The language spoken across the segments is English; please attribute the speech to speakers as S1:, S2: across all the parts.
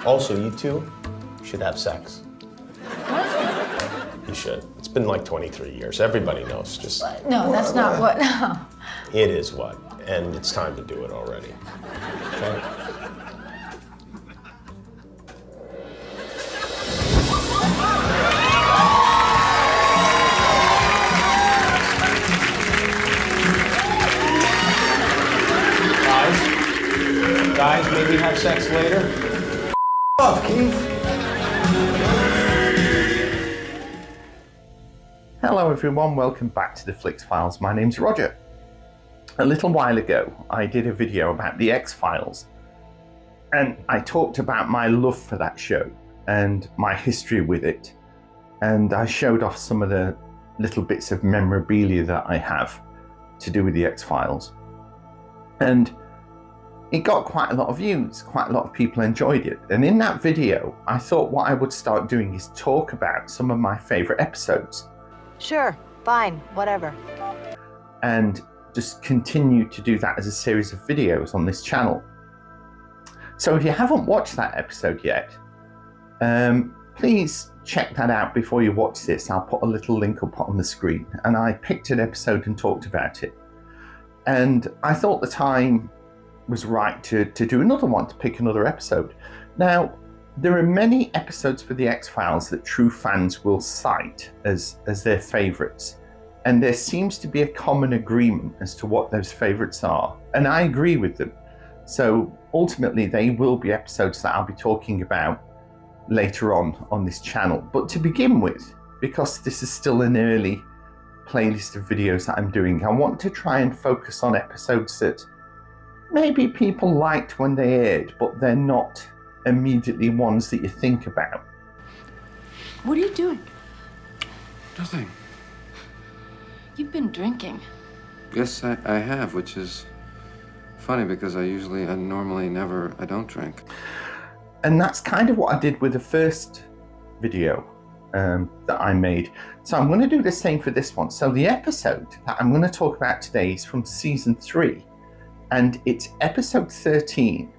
S1: Also, you two should have sex. You should. It's been like 23 years. Everybody knows. Just
S2: No, that's not what. No.
S1: it is what, and it's time to do it already. Okay? Guys, maybe have sex later.
S3: Off, Keith. Hello everyone, welcome back to the Flix Files. My name's Roger. A little while ago, I did a video about the X-Files, and I talked about my love for that show and my history with it, and I showed off some of the little bits of memorabilia that I have to do with the X-Files. And it got quite a lot of views, quite a lot of people enjoyed it. And in that video, I thought what I would start doing is talk about some of my favorite episodes.
S4: Sure, fine, whatever.
S3: And just continue to do that as a series of videos on this channel. So if you haven't watched that episode yet, please check that out before you watch this. I'll put a little link up on the screen. And I picked an episode and talked about it. And I thought the time was right to do another one, to pick another episode. Now, there are many episodes for the X-Files that true fans will cite as their favourites, and there seems to be a common agreement as to what those favourites are, and I agree with them. So ultimately they will be episodes that I'll be talking about later on this channel. But to begin with, because this is still an early playlist of videos that I'm doing, I want to try and focus on episodes that maybe people liked when they aired, but they're not immediately ones that you think about.
S2: What are you doing?
S5: Nothing.
S2: You've been drinking.
S5: Yes, I have, which is funny because I don't drink.
S3: And that's kind of what I did with the first video that I made. So I'm going to do the same for this one. So the episode that I'm going to talk about today is from season 3. And it's episode 13,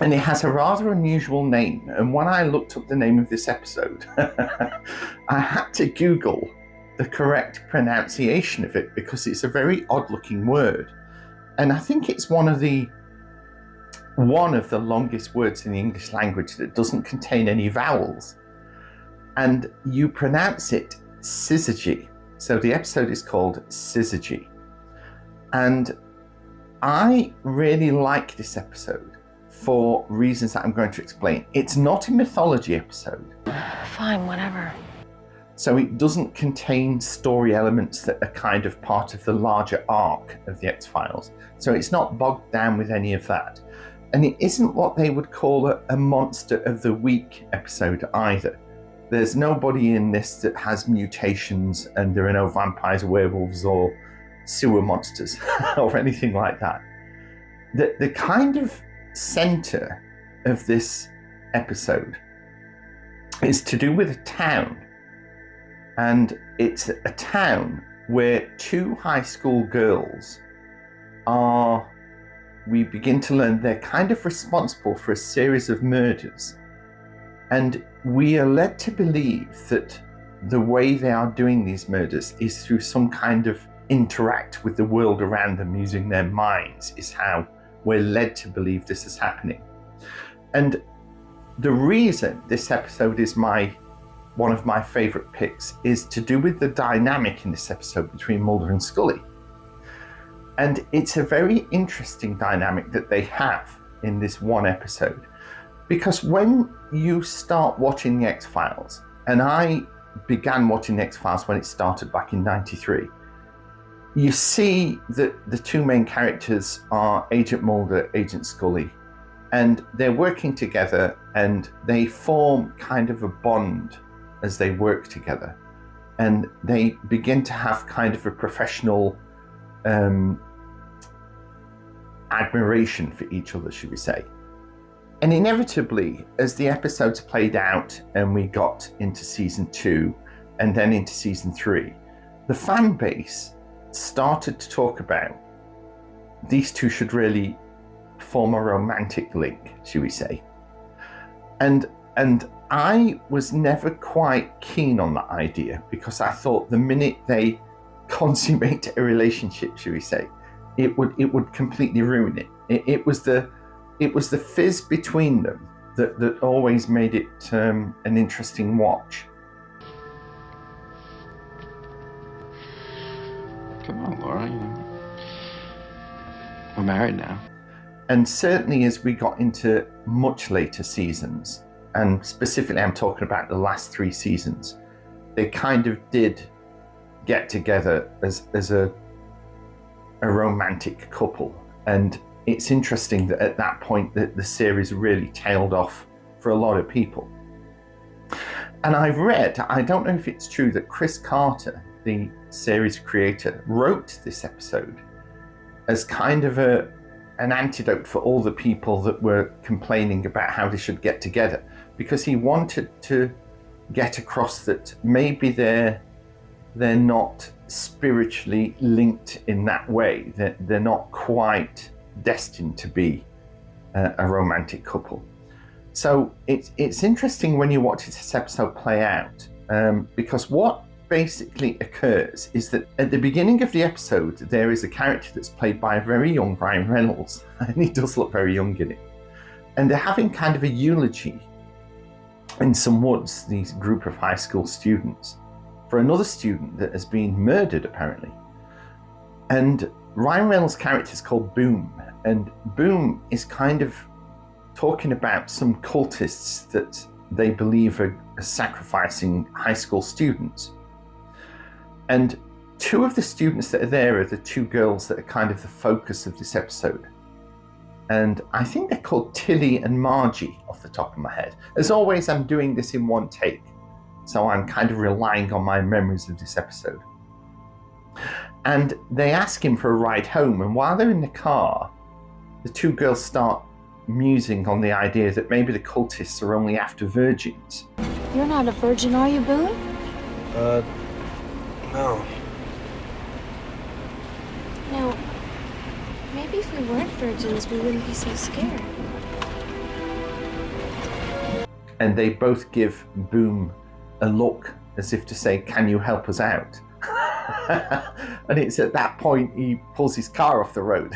S3: and it has a rather unusual name. And when I looked up the name of this episode, I had to Google the correct pronunciation of it because it's a very odd looking word. And I think it's one of the longest words in the English language that doesn't contain any vowels. And you pronounce it syzygy. So the episode is called Syzygy. And I really like this episode for reasons that I'm going to explain. It's not a mythology episode.
S4: Fine, whatever.
S3: So it doesn't contain story elements that are kind of part of the larger arc of the X-Files. So it's not bogged down with any of that. And it isn't what they would call a Monster of the Week episode either. There's nobody in this that has mutations, and there are no vampires, werewolves, or sewer monsters or anything like that. The kind of center of this episode is to do with a town, and it's a town where 2 high school girls we begin to learn they're kind of responsible for a series of murders, and we are led to believe that the way they are doing these murders is through some kind of interact with the world around them using their minds, is how we're led to believe this is happening. And the reason this episode is one of my favorite picks is to do with the dynamic in this episode between Mulder and Scully. And it's a very interesting dynamic that they have in this one episode, because when you start watching the X-Files, and I began watching the X-Files when it started back in '93, you see that the 2 main characters are Agent Mulder, Agent Scully, and they're working together, and they form kind of a bond as they work together, and they begin to have kind of a professional admiration for each other, should we say. And inevitably, as the episodes played out and we got into season 2 and then into season 3, the fan base started to talk about these two should really form a romantic link, should we say. And I was never quite keen on that idea, because I thought the minute they consummate a relationship, should we say, it would completely ruin it. It was the fizz between them that always made it an interesting watch.
S5: Come on, Laura, you know. We're married now.
S3: And certainly as we got into much later seasons, and specifically I'm talking about the last 3 seasons, they kind of did get together as a romantic couple. And it's interesting that at that point the series really tailed off for a lot of people. And I've read, I don't know if it's true, that Chris Carter, the series creator, wrote this episode as kind of an antidote for all the people that were complaining about how they should get together, because he wanted to get across that maybe they're not spiritually linked in that way, that they're not quite destined to be a romantic couple. So it's interesting when you watch this episode play out, because what basically occurs is that at the beginning of the episode there is a character that's played by a very young Ryan Reynolds, and he does look very young in it, and they're having kind of a eulogy in some woods, these group of high school students, for another student that has been murdered apparently. And Ryan Reynolds' character is called Boom, and Boom is kind of talking about some cultists that they believe are sacrificing high school students. And 2 of the students that are there are the 2 girls that are kind of the focus of this episode. And I think they're called Tilly and Margie off the top of my head. As always, I'm doing this in one take, so I'm kind of relying on my memories of this episode. And they ask him for a ride home, and while they're in the car, the 2 girls start musing on the idea that maybe the cultists are only after virgins.
S6: You're not a virgin, are you, Boone?
S1: No.
S6: No. Maybe if we weren't virgins, we wouldn't be so scared.
S3: And they both give Boom a look as if to say, can you help us out? And it's at that point he pulls his car off the road.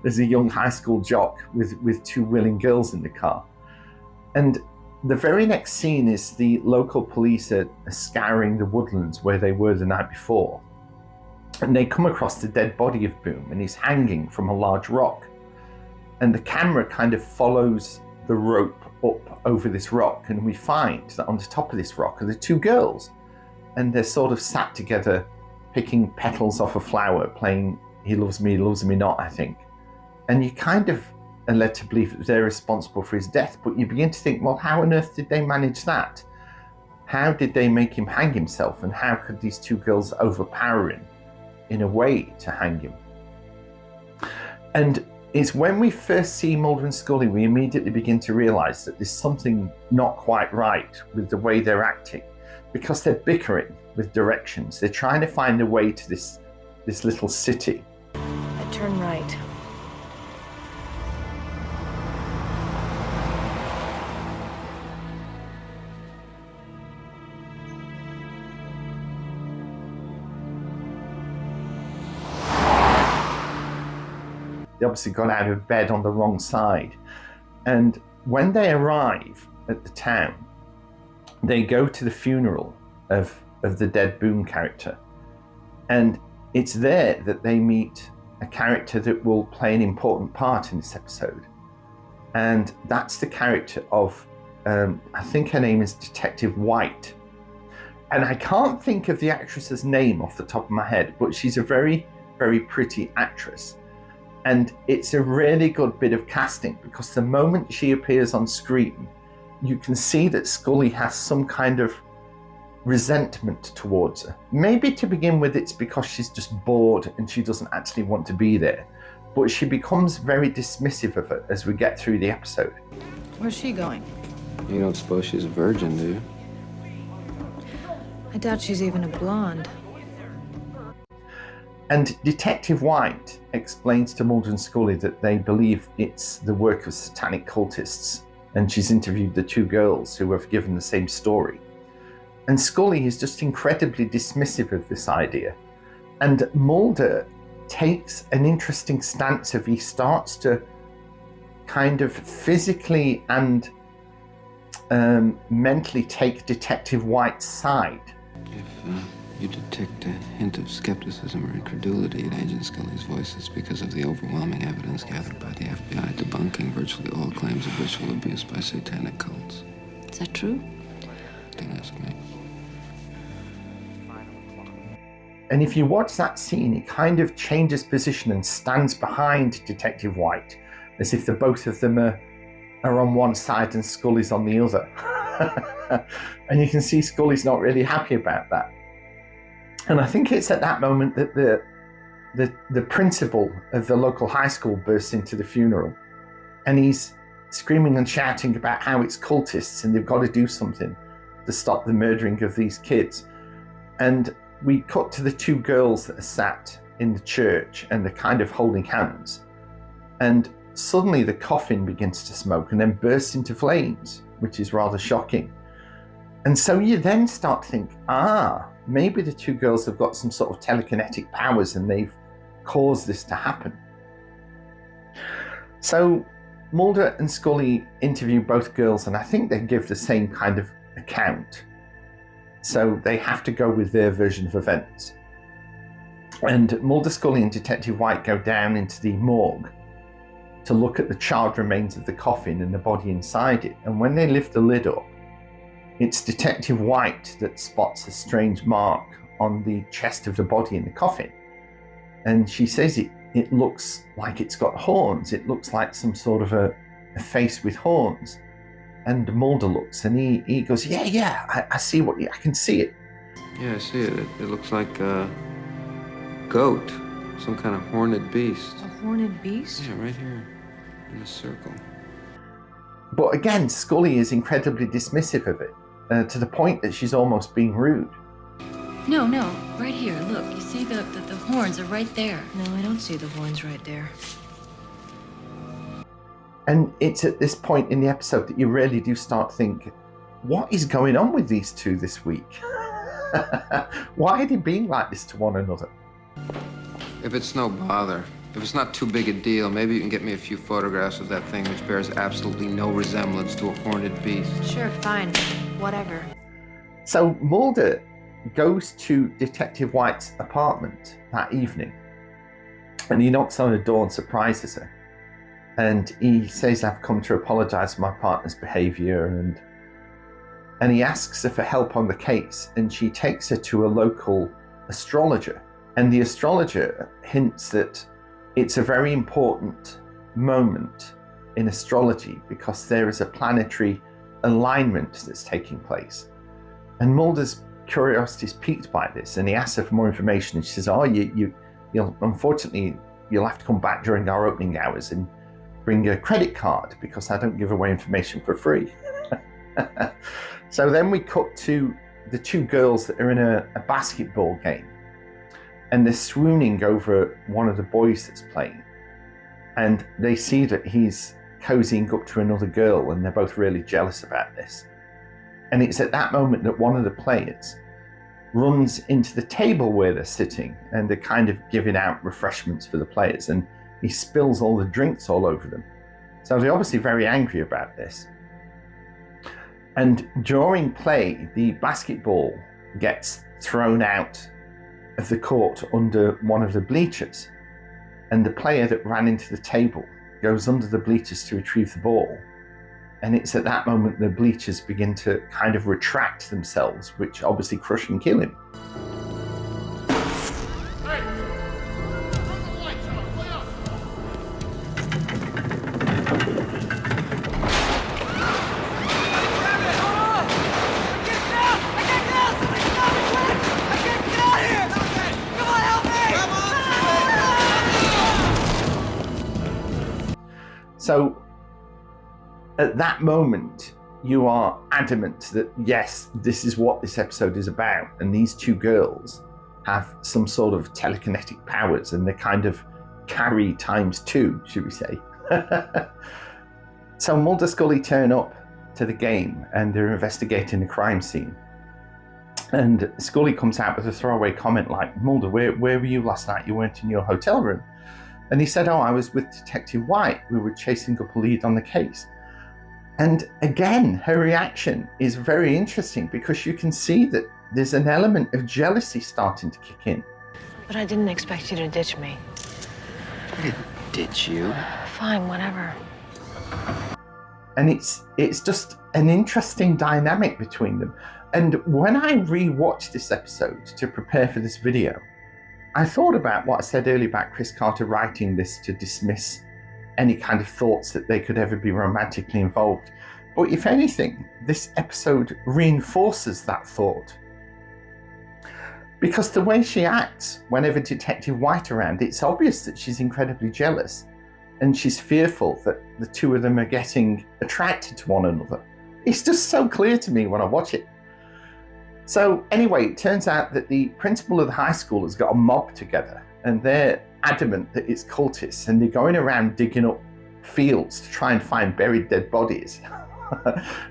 S3: There's a young high school jock with 2 willing girls in the car. And the very next scene is the local police are scouring the woodlands where they were the night before. And they come across the dead body of Boom, and he's hanging from a large rock. And the camera kind of follows the rope up over this rock, and we find that on the top of this rock are the 2 girls. And they're sort of sat together, picking petals off a flower, playing He Loves Me Not, I think. And you kind of are led to believe that they're responsible for his death, but you begin to think, well, how on earth did they manage that? How did they make him hang himself, and how could these 2 girls overpower him in a way to hang him? And it's when we first see Mulder and Scully, we immediately begin to realise that there's something not quite right with the way they're acting, because they're bickering with directions. They're trying to find a way to this little city.
S4: Turn right.
S3: They obviously got out of bed on the wrong side. And when they arrive at the town, they go to the funeral of the dead Boone character. And it's there that they meet a character that will play an important part in this episode. And that's the character of, I think her name is Detective White. And I can't think of the actress's name off the top of my head, but she's a very, very pretty actress. And it's a really good bit of casting, because the moment she appears on screen, you can see that Scully has some kind of resentment towards her. Maybe to begin with it's because she's just bored and she doesn't actually want to be there. but she becomes very dismissive of it as we get through the episode.
S2: Where's she going?
S5: You don't suppose she's a virgin, do you?
S4: I doubt she's even a blonde.
S3: And Detective White explains to Mulder and Scully that they believe it's the work of satanic cultists, and she's interviewed the two girls who have given the same story. And Scully is just incredibly dismissive of this idea. And Mulder takes an interesting stance of he starts to kind of physically and mentally take Detective White's side.
S5: If you detect a hint of skepticism or incredulity in Agent Scully's voice, it's because of the overwhelming evidence gathered by the FBI debunking virtually all claims of ritual abuse by satanic cults.
S2: Is that true?
S5: Don't ask me.
S3: And if you watch that scene, it kind of changes position and stands behind Detective White, as if the both of them are on one side and Scully's on the other. And you can see Scully's not really happy about that. And I think it's at that moment that the principal of the local high school bursts into the funeral, and he's screaming and shouting about how it's cultists and they've got to do something to stop the murdering of these kids. And we cut to the two girls that are sat in the church and they're kind of holding hands. And suddenly the coffin begins to smoke and then bursts into flames, which is rather shocking. And so you then start to think, maybe the two girls have got some sort of telekinetic powers and they've caused this to happen. So Mulder and Scully interview both girls, and I think they give the same kind of account. So they have to go with their version of events. And Mulder, Scully and Detective White go down into the morgue to look at the charred remains of the coffin and the body inside it. And when they lift the lid up, it's Detective White that spots a strange mark on the chest of the body in the coffin. And she says it looks like it's got horns. It looks like some sort of a face with horns. And Mulder looks and he goes, I see I can see it.
S5: Yeah, I see it. It looks like a goat, some kind of horned beast.
S4: A horned beast?
S5: Yeah, right here in a circle.
S3: But again, Scully is incredibly dismissive of it, to the point that she's almost being rude.
S2: No, right here. Look, you see the horns are right there.
S4: No, I don't see the horns right there.
S3: And it's at this point in the episode that you really do start to think, what is going on with these two this week? Why are they being like this to one another?
S5: If it's no bother, if it's not too big a deal, maybe you can get me a few photographs of that thing which bears absolutely no resemblance to a horned beast.
S4: Sure, fine. Whatever.
S3: So Mulder goes to Detective White's apartment that evening, and he knocks on the door and surprises her. And he says, I've come to apologize for my partner's behavior, and he asks her for help on the case, and she takes her to a local astrologer. And the astrologer hints that it's a very important moment in astrology because there is a planetary alignment that's taking place. And Mulder's curiosity is piqued by this, and he asks her for more information, and she says, you'll unfortunately, you'll have to come back during our opening hours and bring a credit card because I don't give away information for free. So then we cut to the two girls that are in a basketball game, and they're swooning over one of the boys that's playing, and they see that he's cozying up to another girl, and they're both really jealous about this. And it's at that moment that one of the players runs into the table where they're sitting, and they're kind of giving out refreshments for the players, and he spills all the drinks all over them. So they're obviously very angry about this. And during play, the basketball gets thrown out of the court under one of the bleachers. And the player that ran into the table goes under the bleachers to retrieve the ball. And it's at that moment the bleachers begin to kind of retract themselves, which obviously crush and kill him. So at that moment, you are adamant that yes, this is what this episode is about, and these two girls have some sort of telekinetic powers, and they kind of carry times two, should we say. So Mulder Scully turn up to the game, and they're investigating the crime scene. And Scully comes out with a throwaway comment like, Mulder, where were you last night? You weren't in your hotel room. And he said, oh, I was with Detective White. We were chasing up a lead on the case. And again, her reaction is very interesting because you can see that there's an element of jealousy starting to kick in.
S4: But I didn't expect you to ditch me.
S5: I didn't ditch you.
S4: Fine, whatever.
S3: And it's just an interesting dynamic between them. And when I rewatched this episode to prepare for this video, I thought about what I said earlier about Chris Carter writing this to dismiss any kind of thoughts that they could ever be romantically involved. But if anything, this episode reinforces that thought. Because the way she acts whenever Detective White around, it's obvious that she's incredibly jealous, and she's fearful that the two of them are getting attracted to one another. It's just so clear to me when I watch it. So anyway, it turns out that the principal of the high school has got a mob together, and they're adamant that it's cultists, and they're going around digging up fields to try and find buried dead bodies.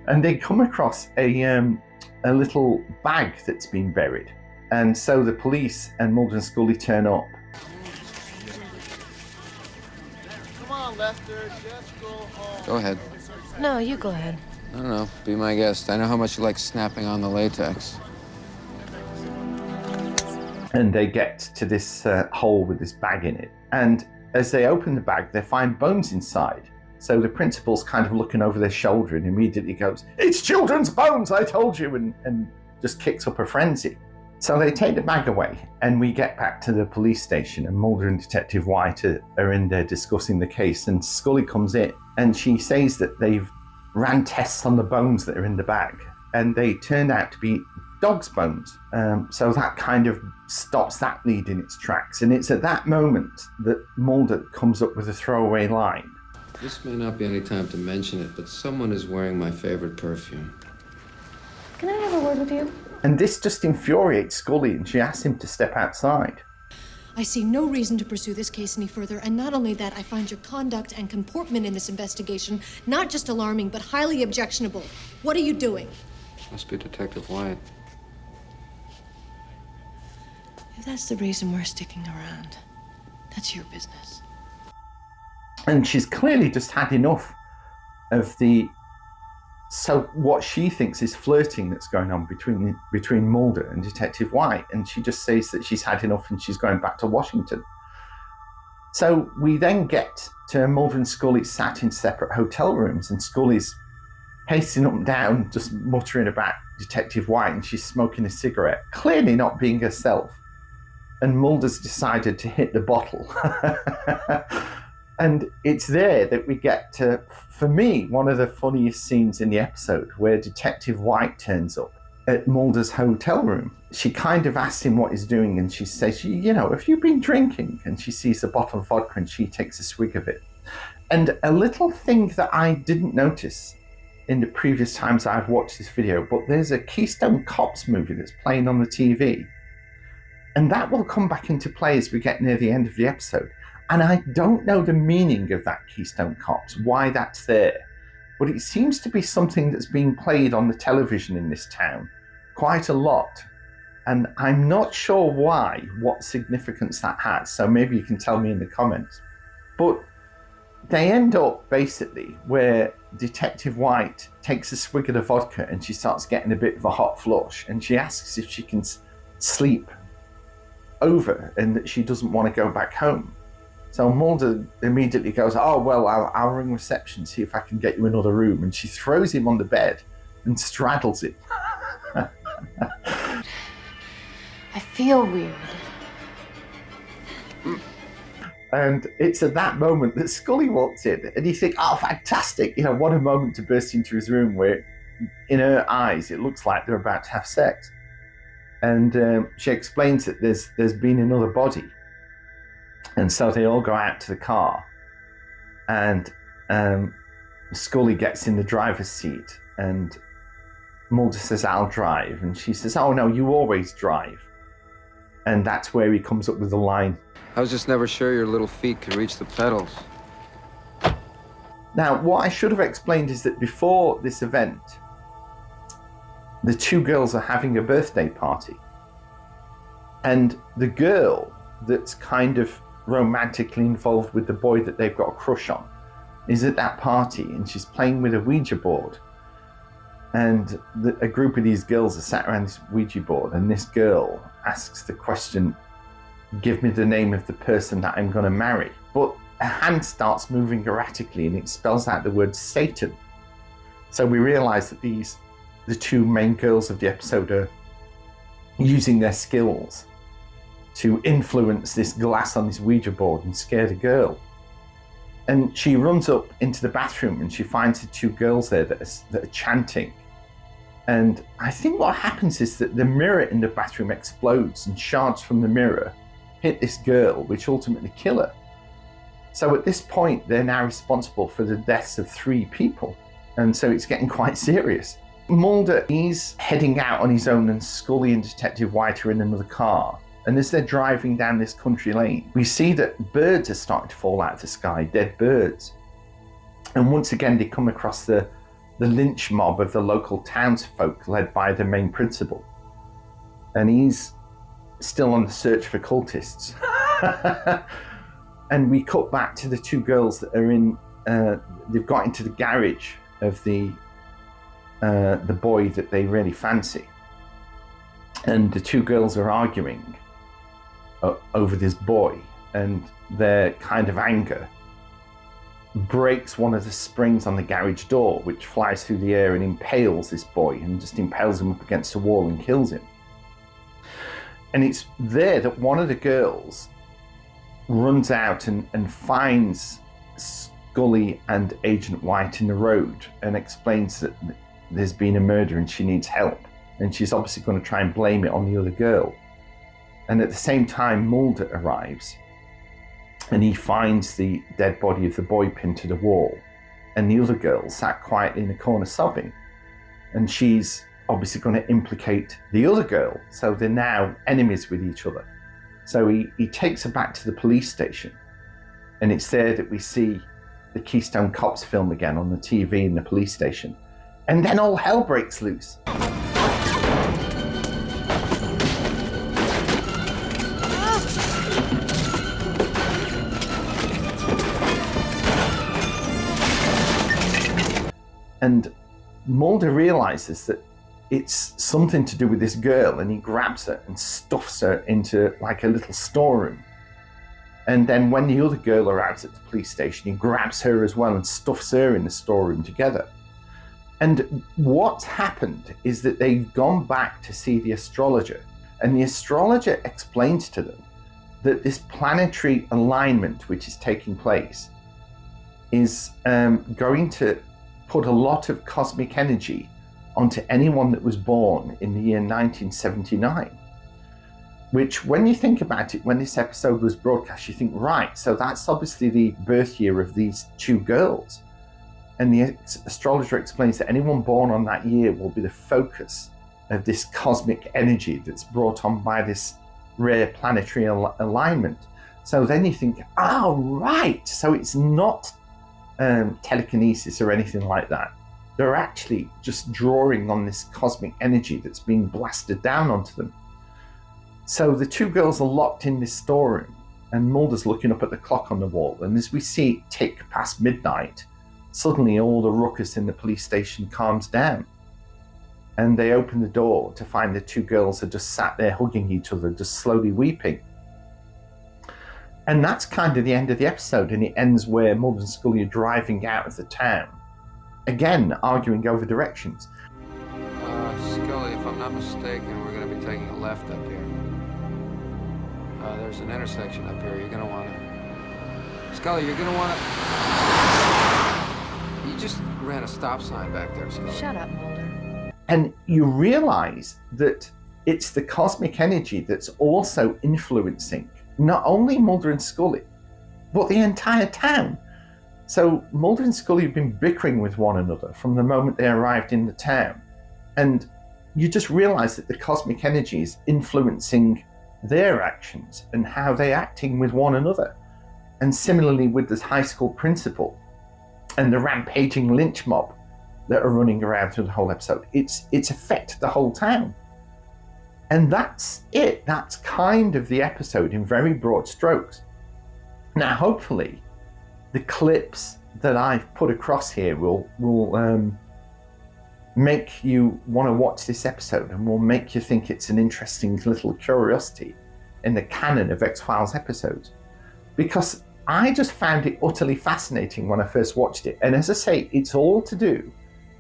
S3: And they come across a little bag that's been buried. And so the police and Mulder and Scully turn up.
S7: Come on, Lester, just go home.
S5: Go ahead.
S4: No, you go ahead.
S5: No. Be my guest. I know how much you like snapping on the latex.
S3: And they get to this hole with this bag in it. And as they open the bag, they find bones inside. So the principal's kind of looking over their shoulder and immediately goes, "It's children's bones, I told you," and just kicks up a frenzy. So they take the bag away, and we get back to the police station, and Mulder and Detective White are in there discussing the case, and Scully comes in, and she says that they've ran tests on the bones that are in the bag, and they turned out to be dog's bones. So that kind of stops that lead in its tracks, and it's at that moment that Mulder comes up with a throwaway line.
S5: This may not be any time to mention it, but someone is wearing my favorite perfume.
S6: Can I have a word with you?
S3: And this just infuriates Scully, and she asks him to step outside.
S8: I see no reason to pursue this case any further, and not only that, I find your conduct and comportment in this investigation not just alarming, but highly objectionable. What are you doing?
S5: Must be Detective White.
S4: If that's the reason we're sticking around, that's your business.
S3: And she's clearly just had enough of what she thinks is flirting that's going on between Mulder and Detective White, and she just says that she's had enough and she's going back to Washington. So we then get to Mulder and Scully sat in separate hotel rooms, and Scully's pacing up and down, just muttering about Detective White, and she's smoking a cigarette, clearly not being herself. And Mulder's decided to hit the bottle. And it's there that we get to, for me, one of the funniest scenes in the episode, where Detective White turns up at Mulder's hotel room. She kind of asks him what he's doing, and she says, have you been drinking? And she sees a bottle of vodka, and she takes a swig of it. And a little thing that I didn't notice in the previous times I've watched this video, but there's a Keystone Cops movie that's playing on the TV. And that will come back into play as we get near the end of the episode. And I don't know the meaning of that Keystone Cops, why that's there. But it seems to be something that's being played on the television in this town quite a lot. And I'm not sure why, what significance that has. So maybe you can tell me in the comments. But they end up basically where Detective White takes a swig of the vodka and she starts getting a bit of a hot flush. And she asks if she can sleep over and that she doesn't want to go back home. So Mulder immediately goes, "Oh, well, I'll ring reception, see if I can get you another room." And she throws him on the bed and straddles him.
S4: I feel weird.
S3: And it's at that moment that Scully walks in, and you think, oh, fantastic. What a moment to burst into his room where, in her eyes, it looks like they're about to have sex. And she explains that there's been another body. And so they all go out to the car, and Scully gets in the driver's seat and Mulder says, "I'll drive." And she says, "Oh no, you always drive." And that's where he comes up with the line,
S5: I was just never sure your little feet could reach the pedals.
S3: Now, what I should have explained is that before this event, the two girls are having a birthday party. And the girl that's kind of romantically involved with the boy that they've got a crush on is at that party, and she's playing with a Ouija board. And a group of these girls are sat around this Ouija board, and this girl asks the question, "Give me the name of the person that I'm going to marry." But a hand starts moving erratically, and it spells out the word Satan. So we realize that the two main girls of the episode are using their skills to influence this glass on this Ouija board and scare the girl. And she runs up into the bathroom and she finds the two girls there that are chanting. And I think what happens is that the mirror in the bathroom explodes and shards from the mirror hit this girl, which ultimately kill her. So at this point, they're now responsible for the deaths of 3 people. And so it's getting quite serious. Mulder, he's heading out on his own, and Scully and Detective White are in another car. And as they're driving down this country lane, we see that birds are starting to fall out of the sky, dead birds. And once again, they come across the lynch mob of the local townsfolk led by the main principal. And he's still on the search for cultists. And we cut back to the two girls that are in, they've got into the garage of the boy that they really fancy. And the two girls are arguing over this boy, and their kind of anger breaks one of the springs on the garage door, which flies through the air and impales this boy, and just impales him up against the wall and kills him. And it's there that one of the girls runs out and finds Scully and Agent White in the road and explains that there's been a murder and she needs help. And she's obviously going to try and blame it on the other girl. And at the same time, Mulder arrives and he finds the dead body of the boy pinned to the wall, and the other girl sat quietly in a corner sobbing. And she's obviously going to implicate the other girl, so they're now enemies with each other. So he takes her back to the police station, and it's there that we see the Keystone Cops film again on the TV in the police station. And then all hell breaks loose. And Mulder realizes that it's something to do with this girl, and he grabs her and stuffs her into like a little storeroom. And then when the other girl arrives at the police station, he grabs her as well and stuffs her in the storeroom together. And what's happened is that they've gone back to see the astrologer, and the astrologer explains to them that this planetary alignment which is taking place is going to put a lot of cosmic energy onto anyone that was born in the year 1979. Which, when you think about it, when this episode was broadcast, you think, right, so that's obviously the birth year of these two girls. And the astrologer explains that anyone born on that year will be the focus of this cosmic energy that's brought on by this rare planetary alignment. So then you think, oh, right, so it's not telekinesis or anything like that. They're actually just drawing on this cosmic energy that's being blasted down onto them. So the two girls are locked in this storeroom, and Mulder's looking up at the clock on the wall, and as we see it tick past midnight, suddenly all the ruckus in the police station calms down. And they open the door to find the two girls are just sat there hugging each other, just slowly weeping. And that's kind of the end of the episode, and it ends where Mulder and Scully are driving out of the town, again arguing over directions.
S5: Scully, if I'm not mistaken, we're going to be taking a left up here. There's an intersection up here. You're going to want to... Scully, you're going to want to... You just ran a stop sign back there, Scully.
S4: Shut up, Mulder.
S3: And you realize that it's the cosmic energy that's also influencing not only Mulder and Scully, but the entire town. So Mulder and Scully have been bickering with one another from the moment they arrived in the town. And you just realize that the cosmic energy is influencing their actions and how they're acting with one another. And similarly with this high school principal and the rampaging lynch mob that are running around through the whole episode. It's affected the whole town. And that's it. That's kind of the episode in very broad strokes. Now, hopefully, the clips that I've put across here will make you want to watch this episode and will make you think it's an interesting little curiosity in the canon of X-Files episodes. Because I just found it utterly fascinating when I first watched it. And as I say, it's all to do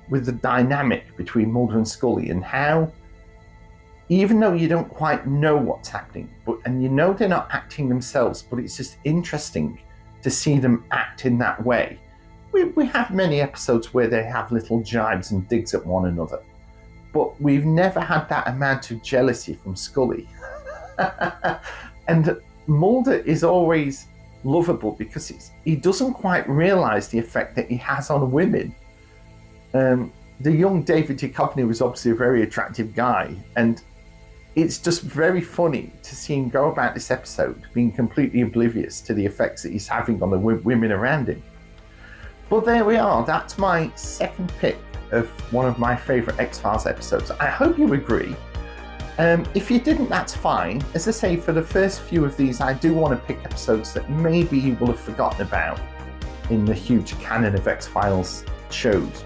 S3: with the dynamic between Mulder and Scully and how, even though you don't quite know what's happening, and you know they're not acting themselves, but it's just interesting to see them act in that way. We have many episodes where they have little jibes and digs at one another, but we've never had that amount of jealousy from Scully. And Mulder is always lovable because he doesn't quite realize the effect that he has on women. The young David Duchovny was obviously a very attractive guy, and it's just very funny to see him go about this episode being completely oblivious to the effects that he's having on the women around him. But there we are. That's my second pick of one of my favorite X-Files episodes. I hope you agree. If you didn't, that's fine. As I say, for the first few of these, I do want to pick episodes that maybe you will have forgotten about in the huge canon of X-Files shows.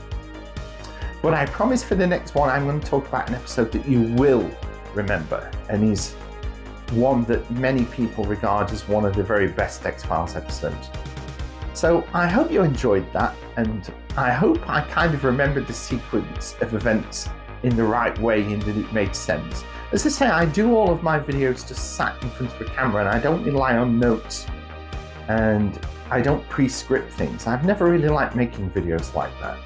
S3: But I promise for the next one, I'm going to talk about an episode that you will remember, and is one that many people regard as one of the very best X-Files episodes. So I hope you enjoyed that, and I hope I kind of remembered the sequence of events in the right way and that it made sense. As I say, I do all of my videos just sat in front of a camera, and I don't rely on notes, and I don't pre-script things. I've never really liked making videos like that.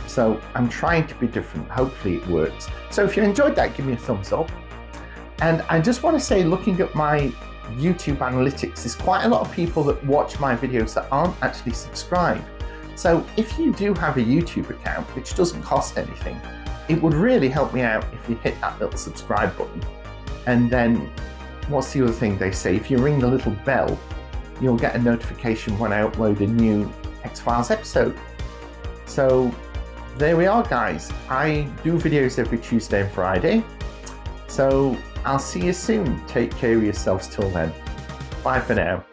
S3: So I'm trying to be different. Hopefully it works. So if you enjoyed that, give me a thumbs up. And I just want to say, looking at my YouTube analytics, there's quite a lot of people that watch my videos that aren't actually subscribed. So if you do have a YouTube account, which doesn't cost anything, it would really help me out if you hit that little subscribe button. And then, what's the other thing they say? If you ring the little bell, you'll get a notification when I upload a new X-Files episode. So there we are, guys. I do videos every Tuesday and Friday. So I'll see you soon. Take care of yourselves till then. Bye for now.